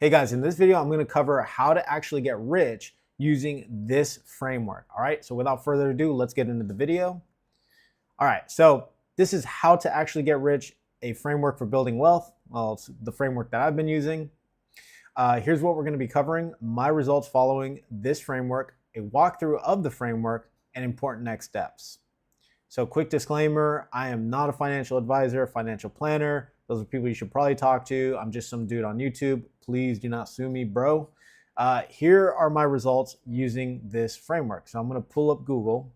Hey guys, in this video, I'm going to cover how to actually get rich using this framework. All right, so without further ado, let's get into the video. All right, so this is how to actually get rich, a framework for building wealth. Well, it's the framework that I've been using. Here's what we're going to be covering: my results following this framework, a walkthrough of the framework, and important next steps. So quick disclaimer, I am not a financial advisor, financial planner. Those are people you should probably talk to. I'm just some dude on YouTube. Please do not sue me, bro. Here are my results using this framework. So I'm going to pull up Google,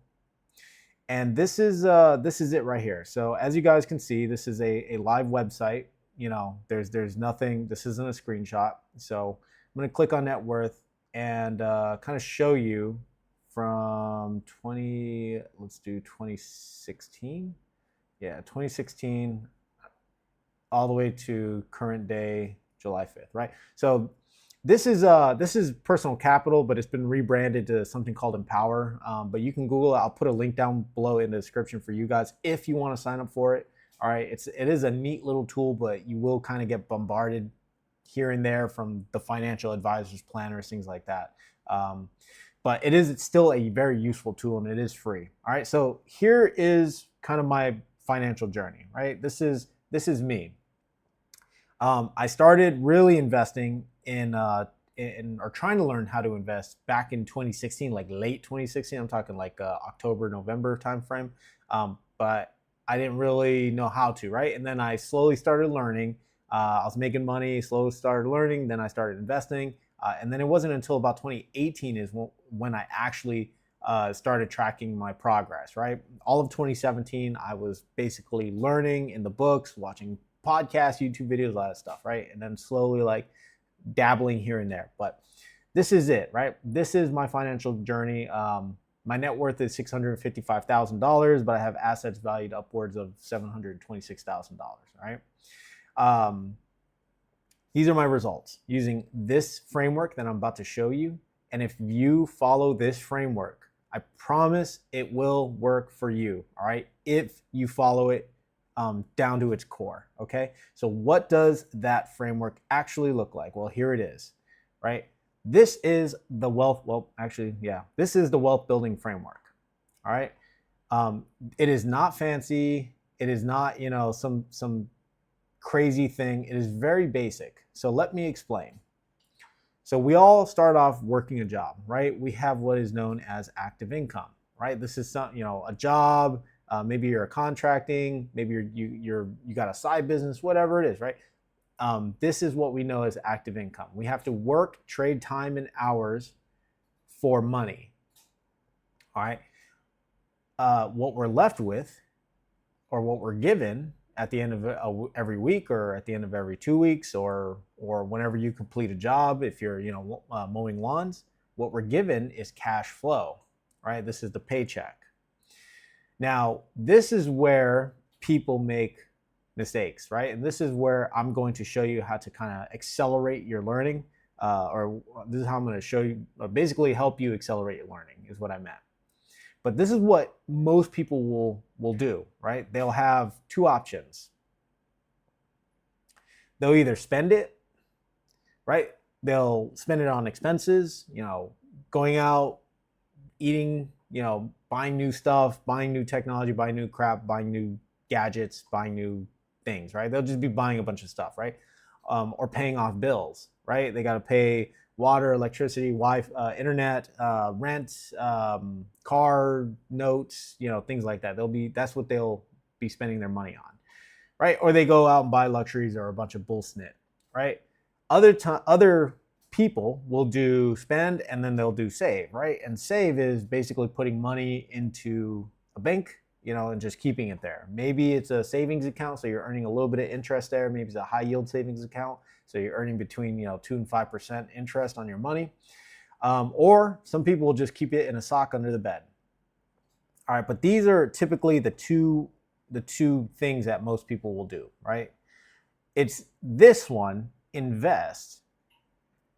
and this is it right here. So as you guys can see, this is a live website. You know, there's nothing. This isn't a screenshot. So I'm going to click on net worth and kind of show you from 2016. Yeah, 2016 all the way to current day, July 5th, right? So this is personal capital, but it's been rebranded to something called Empower. But you can Google it. I'll put a link down below in the description for you guys if you want to sign up for it. All right, it is a neat little tool, but you will kind of get bombarded here and there from the financial advisors, planners, things like that. But it's still a very useful tool, and it is free. All right, so here is kind of my financial journey, right? This is me. I started really investing in or trying to learn how to invest back in 2016, like late 2016. I'm talking like October, November timeframe. But I didn't really know how to, right? And then I slowly started learning. I was making money, slowly started learning. Then I started investing. And then it wasn't until about 2018 is when I actually started tracking my progress, right? All of 2017, I was basically learning in the books, watching podcasts, YouTube videos, all that stuff, right? And then slowly like dabbling here and there. But this is it, right? This is my financial journey. My net worth is $655,000, but I have assets valued upwards of $726,000, right? These are my results using this framework that I'm about to show you. And if you follow this framework, I promise it will work for you, all right? If you follow it down to its core, okay? So what does that framework actually look like? Well, here it is, right? This is the wealth, this is the wealth building framework, all right? It is not fancy. It is not, some crazy thing. It is very basic. So let me explain. So we all start off working a job, right? We have what is known as active income, right? This is some, a job. Maybe you're contracting. Maybe you got a side business, whatever it is, right? This is what we know as active income. We have to work, trade time and hours for money. All right. What we're left with, or what we're given at the end of every week, or at the end of every 2 weeks, or whenever you complete a job, if you're mowing lawns, what we're given is cash flow, right? This is the paycheck. Now, this is where people make mistakes, right? And this is where I'm going to show you how to kind of accelerate your learning, or this is how I'm going to show you, or basically help you accelerate your learning is what I meant. But this is what most people will do, right? They'll have two options. They'll either spend it, right? They'll spend it on expenses, going out, eating, buying new stuff, buying new technology, buying new crap, buying new gadgets, buying new things, right? They'll just be buying a bunch of stuff, right? Or paying off bills, right? They got to pay water, electricity, Wi-Fi, internet, rent, car notes, things like that. That's what they'll be spending their money on, right? Or they go out and buy luxuries or a bunch of bullshit, right? Other people will do spend, and then they'll do save, right? And save is basically putting money into a bank, and just keeping it there. Maybe it's a savings account, so you're earning a little bit of interest there. Maybe it's a high yield savings account, so you're earning between 2 and 5% interest on your money. Or some people will just keep it in a sock under the bed. All right, but these are typically the two things that most people will do, right? It's this one, invest,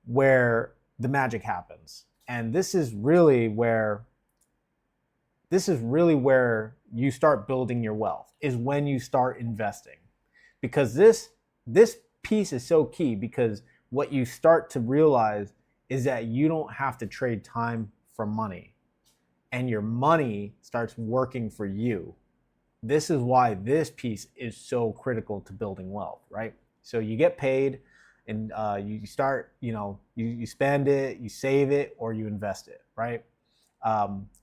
where the magic happens. And this is really where you start building your wealth, is when you start investing. Because this piece is so key, because what you start to realize is that you don't have to trade time for money, and your money starts working for you. This is why this piece is so critical to building wealth, right? So you get paid, and you start, you spend it, you save it, or you invest it, right?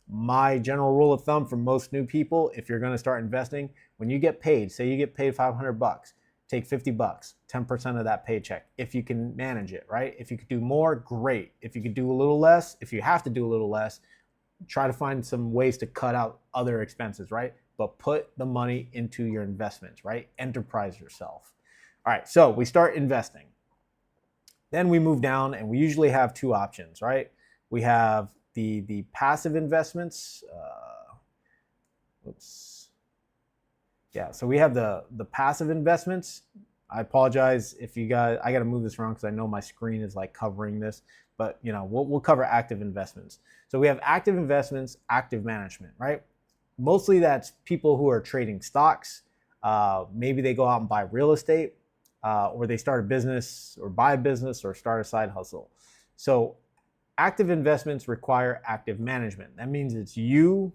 My general rule of thumb for most new people, if you're going to start investing, when you get paid, say you get paid $500, take $50, 10% of that paycheck, if you can manage it, right? If you could do more, great. If you could do a little less, if you have to do a little less, try to find some ways to cut out other expenses, right? But put the money into your investments, right? Enterprise yourself. All right, so we start investing. Then we move down, and we usually have two options, right? We have the passive investments. So we have the passive investments. I apologize if you guys, I got to move this around because I know my screen is like covering this, but we'll cover active investments. So we have active investments, active management, right? Mostly that's people who are trading stocks. Maybe they go out and buy real estate, or they start a business or buy a business or start a side hustle. So active investments require active management. That means it's you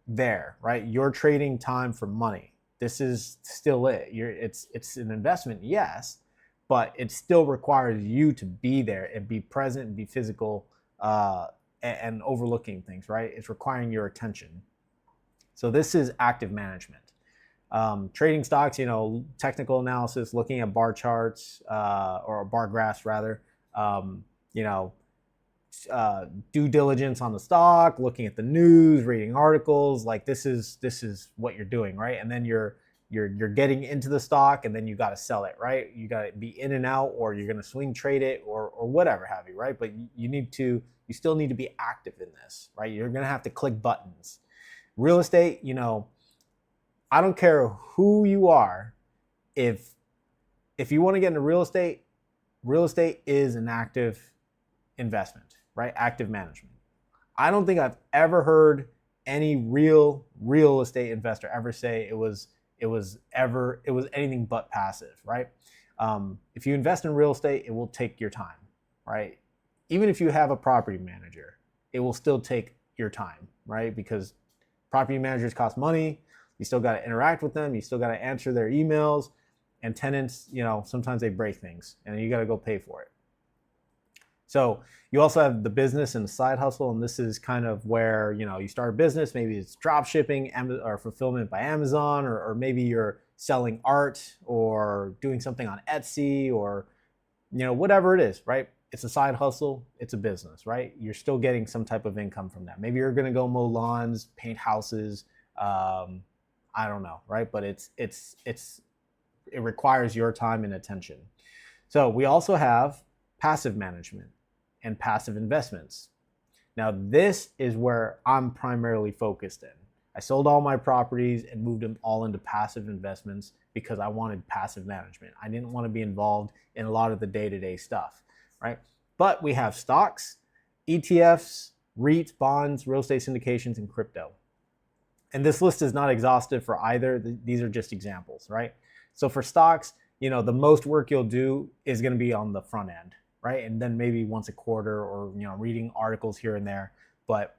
there, right? You're trading time for money. This is still it. It's an investment, yes, but it still requires you to be there and be present and be physical, and overlooking things, right? It's requiring your attention. So this is active management. Trading stocks, technical analysis, looking at bar charts, or bar graphs rather, due diligence on the stock, looking at the news, reading articles. Like this is what you're doing, right? And then you're getting into the stock, and then you got to sell it, right? You got to be in and out, or you're going to swing trade it, or whatever have you, right? But you still need to be active in this, right? You're going to have to click buttons. Real estate, I don't care who you are. If you want to get into real estate is an active investment, right? Active management. I don't think I've ever heard any real estate investor ever say it was anything but passive, right? If you invest in real estate, it will take your time, right? Even if you have a property manager, it will still take your time, right? Because property managers cost money. You still got to interact with them. You still got to answer their emails. And tenants, sometimes they break things, and you got to go pay for it. So you also have the business and the side hustle, and this is kind of where, you start a business. Maybe it's drop shipping or fulfillment by Amazon, or maybe you're selling art or doing something on Etsy, or, whatever it is, right? It's a side hustle. It's a business, right? You're still getting some type of income from that. Maybe you're going to go mow lawns, paint houses. I don't know, right? But it requires your time and attention. So we also have passive management and passive investments. Now, this is where I'm primarily focused in. I sold all my properties and moved them all into passive investments because I wanted passive management. I didn't want to be involved in a lot of the day-to-day stuff, right? But we have stocks, ETFs, REITs, bonds, real estate syndications, and crypto. And this list is not exhaustive for either. These are just examples, right? So for stocks, the most work you'll do is going to be on the front end, right? And then maybe once a quarter, or, reading articles here and there. But,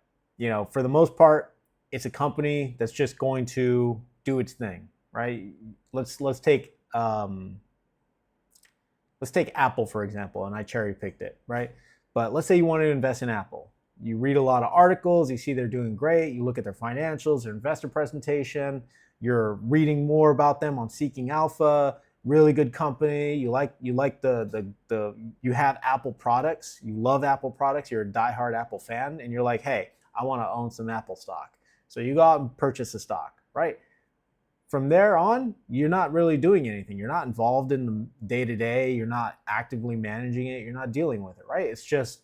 for the most part, it's a company that's just going to do its thing, right? Let's take Apple, for example, and I cherry picked it, right? But let's say you want to invest in Apple. You read a lot of articles, you see they're doing great, you look at their financials, their investor presentation, you're reading more about them on Seeking Alpha, really good company, you have Apple products, you love Apple products, you're a diehard Apple fan, and you're like, hey, I want to own some Apple stock. So you go out and purchase a stock, right? From there on, you're not really doing anything. You're not involved in the day-to-day, you're not actively managing it, you're not dealing with it, right? It's just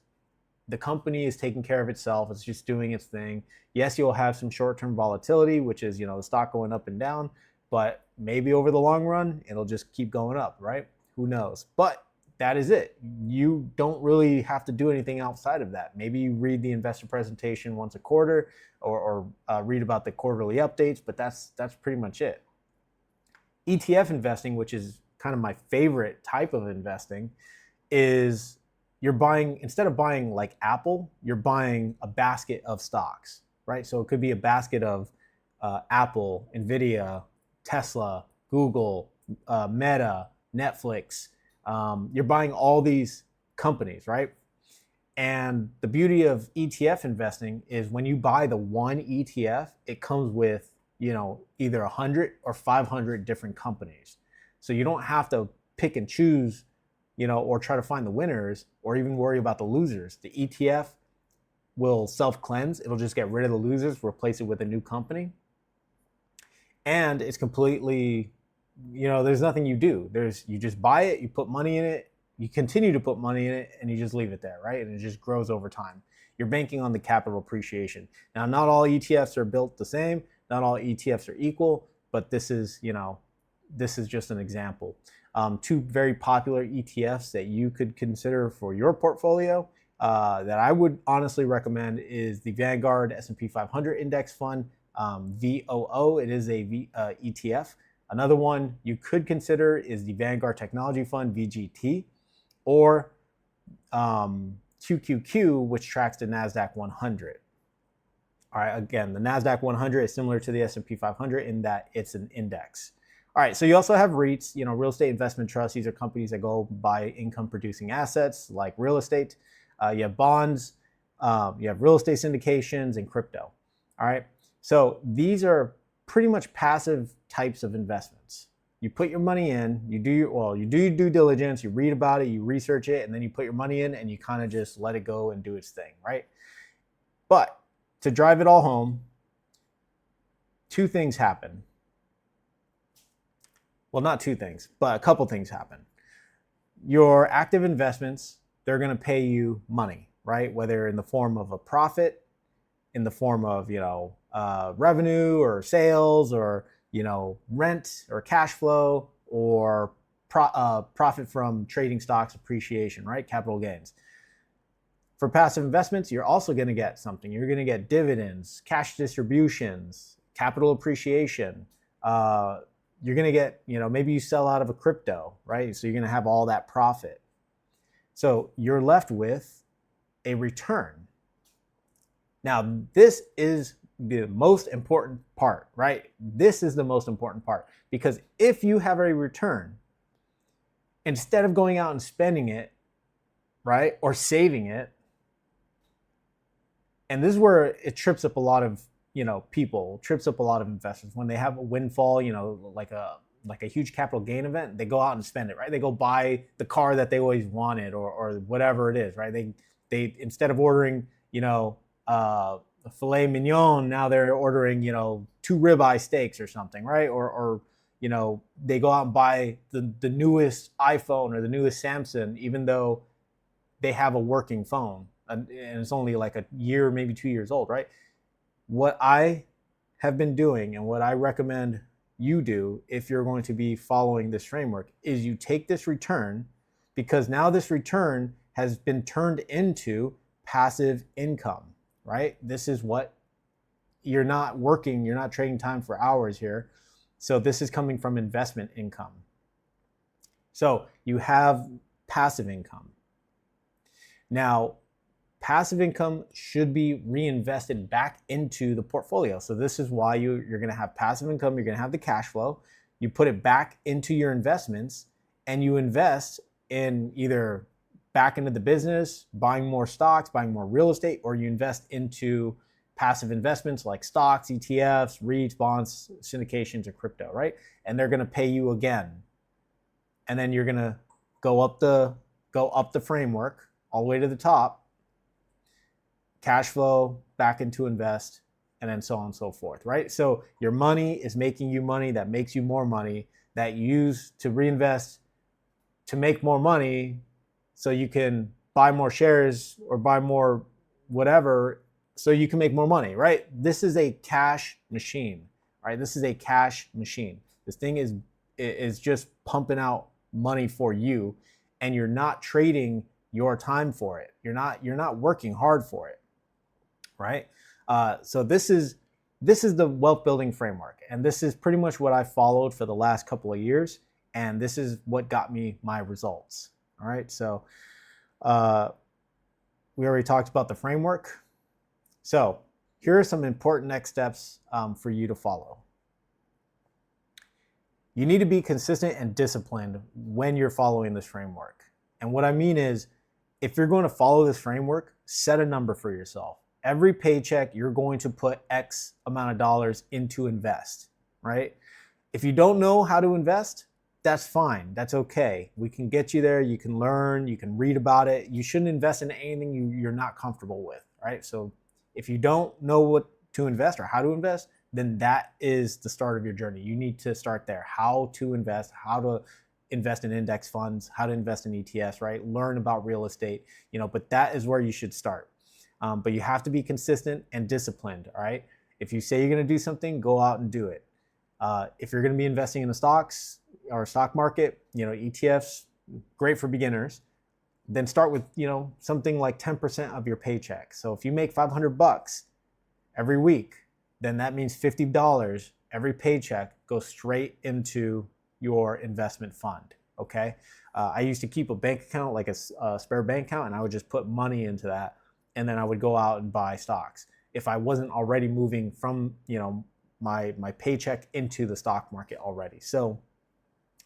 the company is taking care of itself. It's just doing its thing. Yes, you'll have some short-term volatility, which is, the stock going up and down, but maybe over the long run, it'll just keep going up, right? Who knows? But that is it. You don't really have to do anything outside of that. Maybe you read the investor presentation once a quarter, or read about the quarterly updates, but that's pretty much it. ETF investing, which is kind of my favorite type of investing, is you're buying, instead of buying like Apple, you're buying a basket of stocks, right? So it could be a basket of Apple, Nvidia, Tesla, Google, Meta, Netflix. You're buying all these companies, right? And the beauty of ETF investing is when you buy the one ETF, it comes with, either 100 or 500 different companies. So you don't have to pick and choose, or try to find the winners or even worry about the losers. The ETF will self-cleanse. It'll just get rid of the losers, replace it with a new company. And it's completely, there's nothing you do. You just buy it, you put money in it, you continue to put money in it, and you just leave it there, right? And it just grows over time. You're banking on the capital appreciation. Now, not all ETFs are built the same. Not all ETFs are equal, but this is just an example. Two very popular ETFs that you could consider for your portfolio that I would honestly recommend is the Vanguard S&P 500 Index Fund, VOO. It is a ETF. Another one you could consider is the Vanguard Technology Fund, VGT, or QQQ, which tracks the NASDAQ 100. All right, again, the NASDAQ 100 is similar to the S&P 500 in that it's an index. All right, so you also have REITs, real estate investment trusts. These are companies that go buy income producing assets like real estate. You have bonds, you have real estate syndications, and crypto. All right, so these are pretty much passive types of investments. You put your money in, you do your due diligence, you read about it, you research it, and then you put your money in and you kind of just let it go and do its thing, right? But to drive it all home, two things happen. Well, not two things, but a couple things happen. Your active investments, they're going to pay you money, right? Whether in the form of a profit, in the form of, revenue or sales or, rent or cash flow or profit from trading stocks appreciation, right? Capital gains. For passive investments, you're also going to get something. You're going to get dividends, cash distributions, capital appreciation. You're going to get, maybe you sell out of a crypto, right? So you're going to have all that profit. So you're left with a return. Now, this is the most important part, right? This is the most important part, because if you have a return, instead of going out and spending it, right, or saving it, and this is where it trips up a lot of people, trips up a lot of investors when they have a windfall, like a huge capital gain event. They go out and spend it, right? They go buy the car that they always wanted, or whatever it is, right? They instead of ordering a filet mignon, now they're ordering 2 ribeye steaks or something, right? Or they go out and buy the newest iPhone or the newest Samsung, even though they have a working phone and it's only like a year, maybe 2 years old, right? What I have been doing and what I recommend you do if you're going to be following this framework is you take this return, because now this return has been turned into passive income, right? This is what you're not working, you're not trading time for hours here. So this is coming from investment income. So you have passive income. Now, passive income should be reinvested back into the portfolio. So this is why you're going to have passive income. You're going to have the cash flow. You put it back into your investments, and you invest in either back into the business, buying more stocks, buying more real estate, or you invest into passive investments like stocks, ETFs, REITs, bonds, syndications, or crypto, right? And they're going to pay you again. And then you're going to go up the framework all the way to the top. Cash flow, back into invest, and then so on and so forth, right? So your money is making you money that makes you more money that you use to reinvest to make more money so you can buy more shares or buy more whatever so you can make more money, right? This is a cash machine, right? This is a cash machine. This thing is just pumping out money for you, and you're not trading your time for it. You're not working hard for it. Right? So this is the wealth building framework. And this is pretty much what I followed for the last couple of years. And this is what got me my results. All right. So uh, we already talked about the framework. So here are some important next steps for you to follow. You need to be consistent and disciplined when you're following this framework. And what I mean is, if you're going to follow this framework, set a number for yourself. Every paycheck, you're going to put X amount of dollars into invest, right? If you don't know how to invest, that's fine. That's okay. We can get you there. You can learn. You can read about it. You shouldn't invest in anything you're not comfortable with, right? So if you don't know what to invest or how to invest, then that is the start of your journey. You need to start there. How to invest, how to invest in index funds, how to invest in ETFs, right? Learn about real estate, but that is where you should start. But you have to be consistent and disciplined, all right? If you say you're going to do something, go out and do it. If you're going to be investing in the stocks or stock market, ETFs, great for beginners. Then start with, something like 10% of your paycheck. So if you make $500 every week, then that means $50 every paycheck goes straight into your investment fund, okay? I used to keep a bank account, like a spare bank account, and I would just put money into that, and then I would go out and buy stocks if I wasn't already moving from, my paycheck into the stock market already. So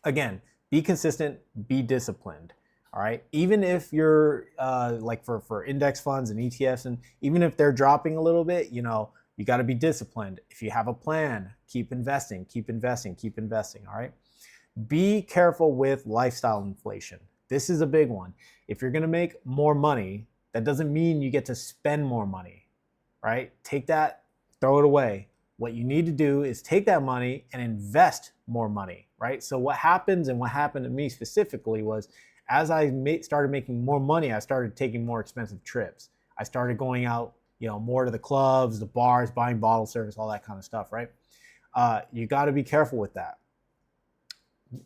again, be consistent, be disciplined, all right? Even if you're like for index funds and ETFs, and even if they're dropping a little bit, you got to be disciplined. If you have a plan, keep investing, keep investing, keep investing, all right? Be careful with lifestyle inflation. This is a big one. If you're going to make more money, that doesn't mean you get to spend more money, right? Take that, throw it away. What you need to do is take that money and invest more money, right? So what happens, and what happened to me specifically, was as I started making more money, I started taking more expensive trips. I started going out, more to the clubs, the bars, buying bottle service, all that kind of stuff, right? You got to be careful with that.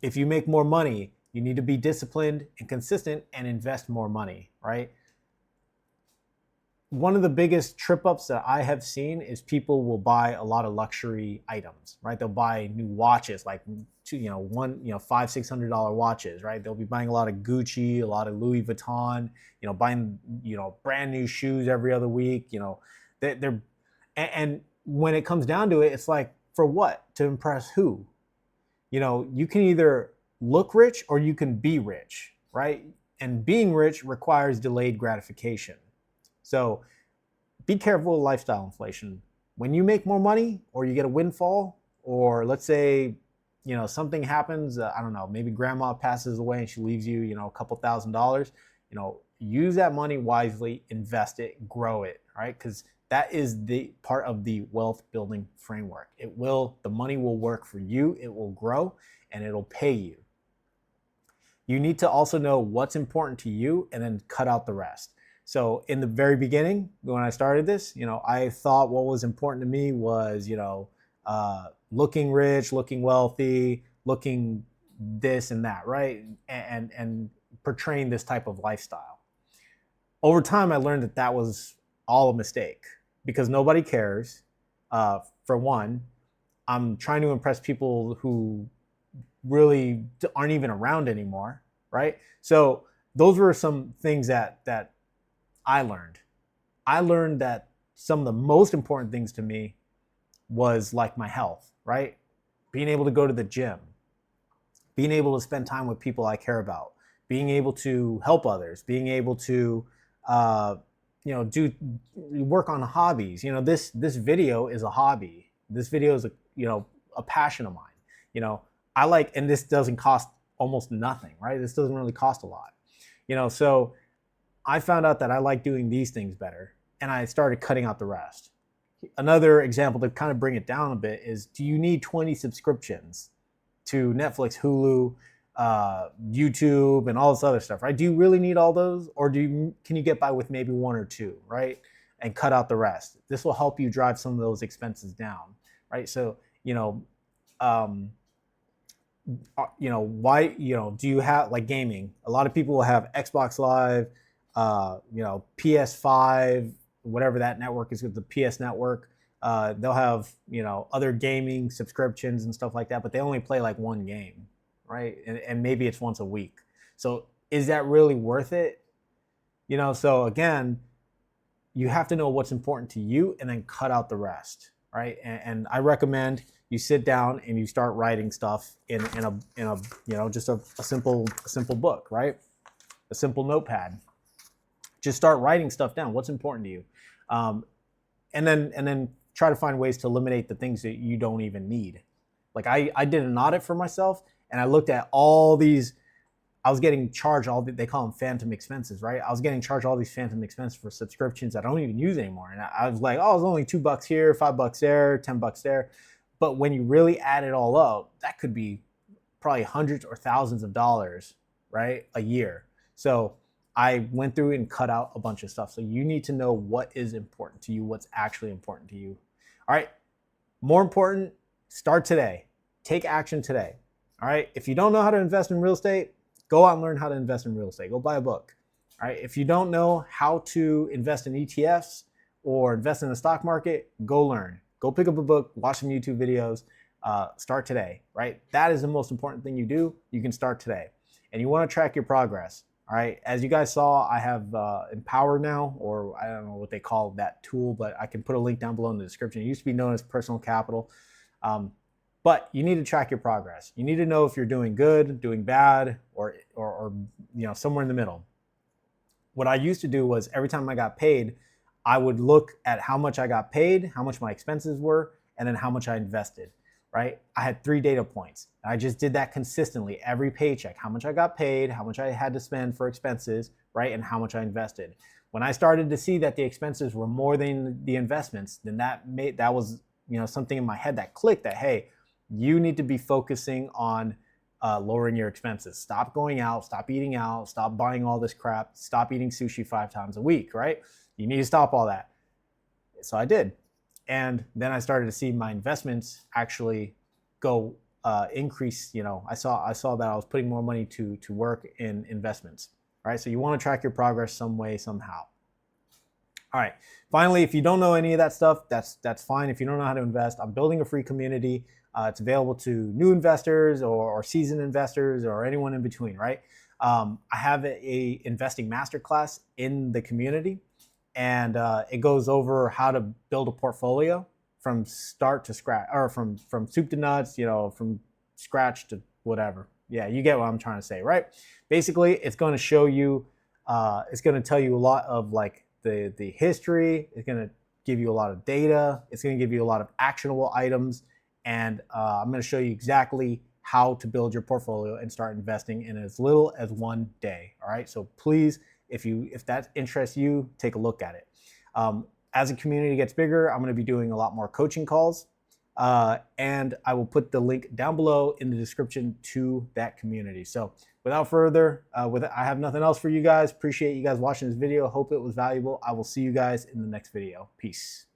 If you make more money, you need to be disciplined and consistent and invest more money, right? One of the biggest trip ups that I have seen is people will buy a lot of luxury items, right? They'll buy new watches, like $500-$600 watches, right? They'll be buying a lot of Gucci, a lot of Louis Vuitton, buying, brand new shoes every other week, and when it comes down to it, it's like, for what? To impress who? You can either look rich or you can be rich, right? And being rich requires delayed gratification. So be careful of lifestyle inflation. When you make more money or you get a windfall, or let's say, something happens, I don't know, maybe grandma passes away and she leaves you, a couple $1,000s, use that money wisely, invest it, grow it, right? Because that is the part of the wealth building framework. The money will work for you, it will grow, and it'll pay you. You need to also know what's important to you and then cut out the rest. So in the very beginning, when I started this, I thought what was important to me was, looking rich, looking wealthy, looking this and that, right? And portraying this type of lifestyle. Over time, I learned that was all a mistake, because nobody cares. For one, I'm trying to impress people who really aren't even around anymore, right? So those were some things that I learned. I learned that some of the most important things to me was like my health, right? Being able to go to the gym, being able to spend time with people I care about, being able to help others, being able to, do work on hobbies. This video is a hobby. This video is a passion of mine. I like, and this doesn't cost almost nothing, right? This doesn't really cost a lot, so I found out that I like doing these things better, and I started cutting out the rest. Another example to kind of bring it down a bit is, do you need 20 subscriptions to Netflix, Hulu, YouTube, and all this other stuff, right? Do you really need all those, or can you get by with maybe one or two, right? And cut out the rest. This will help you drive some of those expenses down, right? So, why, do you have, like, gaming? A lot of people will have Xbox Live, PS5, whatever that network is, with the PS network. They'll have, other gaming subscriptions and stuff like that, but they only play like one game, right? And maybe it's once a week. So is that really worth it? You know, so again, you have to know what's important to you and then cut out the rest, right? And I recommend you sit down and you start writing stuff in a you know, just a simple book, right? A simple notepad. Just start writing stuff down. What's important to you, and then try to find ways to eliminate the things that you don't even need. Like I did an audit for myself, and I looked at all these. I was getting charged they call them phantom expenses, right? I was getting charged all these phantom expenses for subscriptions that I don't even use anymore. And I was like, oh, it's only $2 here, $5 there, $10 there. But when you really add it all up, that could be probably hundreds or thousands of dollars, right? A year. So I went through and cut out a bunch of stuff. So you need to know what is important to you, what's actually important to you. All right. More important, start today. Take action today. All right. If you don't know how to invest in real estate, go out and learn how to invest in real estate. Go buy a book. All right. If you don't know how to invest in ETFs or invest in the stock market, go learn. Go pick up a book, watch some YouTube videos, start today, right? That is the most important thing you do. You can start today. And you want to track your progress. All right. As you guys saw, I have Empower now, or I don't know what they call that tool, but I can put a link down below in the description. It used to be known as Personal Capital. But you need to track your progress. You need to know if you're doing good, doing bad, or you know, somewhere in the middle. What I used to do was every time I got paid, I would look at how much I got paid, how much my expenses were, and then how much I invested, right? I had 3 data points. I just did that consistently every paycheck, how much I got paid, how much I had to spend for expenses, right? And how much I invested. When I started to see that the expenses were more than the investments, then that was, you know, something in my head that clicked that, hey, you need to be focusing on lowering your expenses. Stop going out, stop eating out, stop buying all this crap, stop eating sushi 5 times a week, right? You need to stop all that. So I did. And then I started to see my investments actually go increase. You know, I saw that I was putting more money to work in investments, right? So you want to track your progress some way, somehow. All right. Finally, if you don't know any of that stuff, that's fine. If you don't know how to invest, I'm building a free community. It's available to new investors or seasoned investors or anyone in between, right? I have a investing masterclass in the community, and it goes over how to build a portfolio from start to scratch, or from soup to nuts, you know, from scratch to whatever. Yeah, you get what I'm trying to say, right? Basically, it's going to show you, it's going to tell you a lot of like the history. It's going to give you a lot of data. It's going to give you a lot of actionable items. And I'm going to show you exactly how to build your portfolio and start investing in as little as 1 day. All right. So please, if that interests you, take a look at it. As the community gets bigger, I'm going to be doing a lot more coaching calls. And I will put the link down below in the description to that community. So without further, I have nothing else for you guys. Appreciate you guys watching this video. Hope it was valuable. I will see you guys in the next video. Peace.